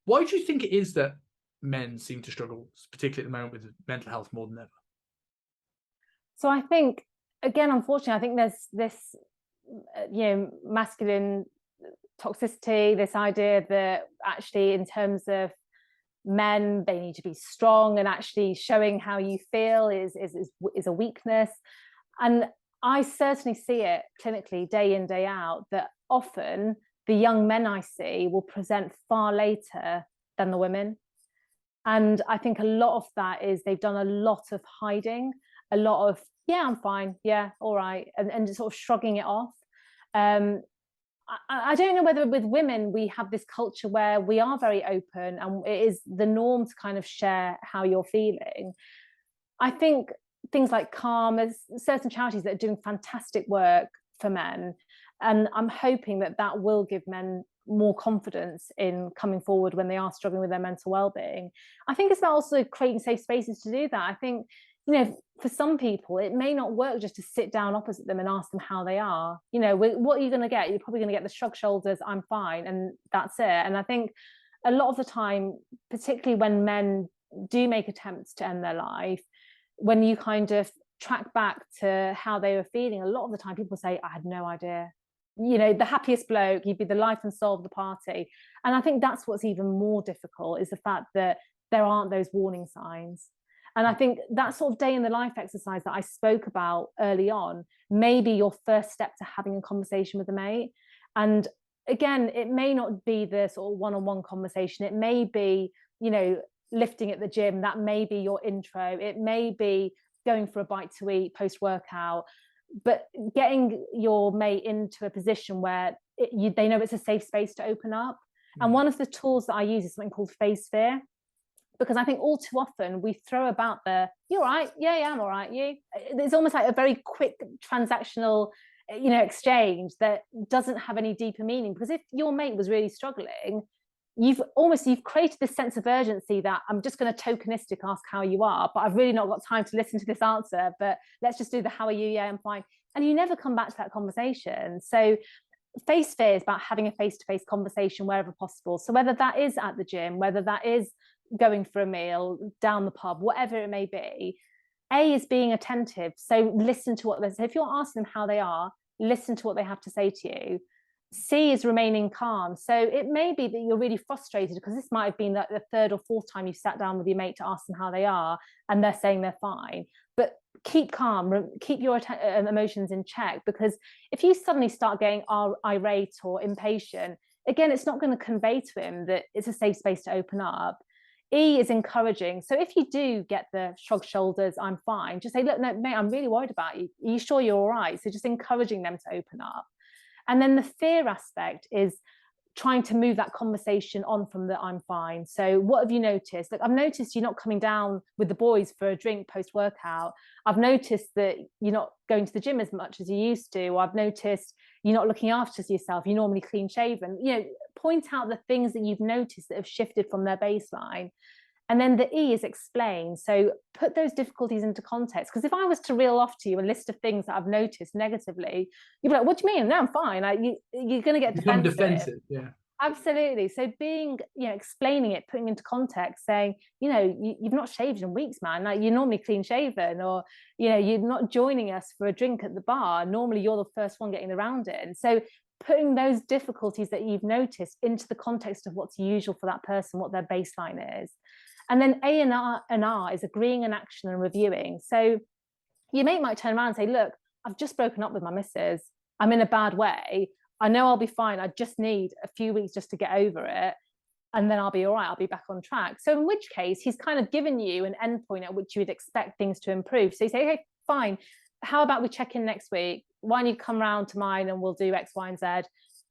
Why do you think it is that men seem to struggle, particularly at the moment, with mental health more than ever? So I think, again, unfortunately, I think there's this, masculine toxicity, this idea that actually in terms of men, they need to be strong, and actually showing how you feel is a weakness. And I certainly see it clinically day in, day out, that often the young men I see will present far later than the women. And I think a lot of that is they've done a lot of hiding, a lot of, yeah, I'm fine, yeah, all right, and sort of shrugging it off. I don't know whether with women we have this culture where we are very open and it is the norm to kind of share how you're feeling. I think things like Calm, there's certain charities that are doing fantastic work for men, and I'm hoping that that will give men more confidence in coming forward when they are struggling with their mental well-being. I think it's about also creating safe spaces to do that. I think, for some people, it may not work just to sit down opposite them and ask them how they are. What are you going to get? You're probably going to get the shrug shoulders, I'm fine, and that's it. And I think a lot of the time, particularly when men do make attempts to end their life, when you kind of track back to how they were feeling, a lot of the time people say, I had no idea. The happiest bloke, you'd be the life and soul of the party. And I think that's what's even more difficult, is the fact that there aren't those warning signs. And I think that sort of day in the life exercise that I spoke about early on may be your first step to having a conversation with a mate. And again, it may not be the sort of one-on-one conversation. It may be, lifting at the gym. That may be your intro. It may be going for a bite to eat post-workout. But getting your mate into a position where they know it's a safe space to open up. And one of the tools that I use is something called face fear, because I think all too often we throw about you're right, yeah, I'm all right, you. It's almost like a very quick transactional, exchange that doesn't have any deeper meaning. Because if your mate was really struggling, you've created this sense of urgency that I'm just going to tokenistic ask how you are, but I've really not got time to listen to this answer, but let's just do the how are you, yeah, I'm fine. And you never come back to that conversation. So face fear is about having a face-to-face conversation wherever possible. So whether that is at the gym, whether that is going for a meal, down the pub, whatever it may be, A is being attentive. So listen to what they say. If you're asking them how they are, listen to what they have to say to you. C is remaining calm. So it may be that you're really frustrated because this might have been the third or fourth time you've sat down with your mate to ask them how they are and they're saying they're fine. But keep calm, keep your emotions in check, because if you suddenly start getting irate or impatient, again, it's not going to convey to him that it's a safe space to open up. E is encouraging. So if you do get the shrug shoulders, I'm fine, just say, look, no, mate, I'm really worried about you. Are you sure you're all right? So just encouraging them to open up. And then the fear aspect is trying to move that conversation on from the I'm fine. So what have you noticed? Like, I've noticed you're not coming down with the boys for a drink post-workout. I've noticed that you're not going to the gym as much as you used to. Or I've noticed you're not looking after yourself. You're normally clean shaven. Point out the things that you've noticed that have shifted from their baseline. And then the E is explain. So put those difficulties into context. Because if I was to reel off to you a list of things that I've noticed negatively, you'd be like, what do you mean? No, I'm fine. Like, you're going to get defensive. Yeah. Absolutely. So being, explaining it, putting into context, saying, you've not shaved in weeks, man. Like, you're normally clean shaven, or, you're not joining us for a drink at the bar. Normally you're the first one getting the round in. So putting those difficulties that you've noticed into the context of what's usual for that person, what their baseline is. And then A and R is agreeing in action and reviewing. So your mate might turn around and say, look, I've just broken up with my missus. I'm in a bad way. I know I'll be fine. I just need a few weeks just to get over it. And then I'll be all right. I'll be back on track. So in which case, he's kind of given you an endpoint at which you would expect things to improve. So you say, okay, fine. How about we check in next week? Why don't you come round to mine and we'll do X, Y, and Z,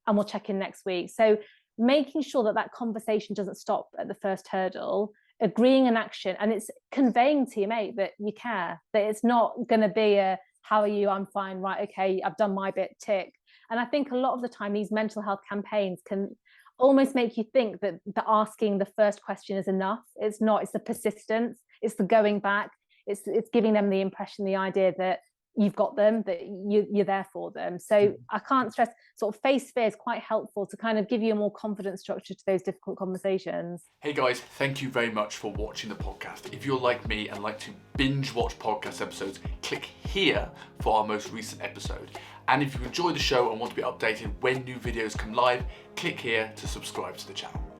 and we'll check in next week. So making sure that that conversation doesn't stop at the first hurdle, agreeing in action, and it's conveying to your mate that you care, that it's not going to be a, how are you? I'm fine. Right. Okay. I've done my bit, tick. And I think a lot of the time these mental health campaigns can almost make you think that the asking the first question is enough. It's not. It's the persistence. It's the going back. It's giving them the impression, the idea that you've got them, that you're there for them. So I can't stress, sort of face fear is quite helpful to kind of give you a more confident structure to those difficult conversations. Hey guys, thank you very much for watching the podcast. If you're like me and like to binge watch podcast episodes, click here for our most recent episode. And if you enjoy the show and want to be updated when new videos come live, click here to subscribe to the channel.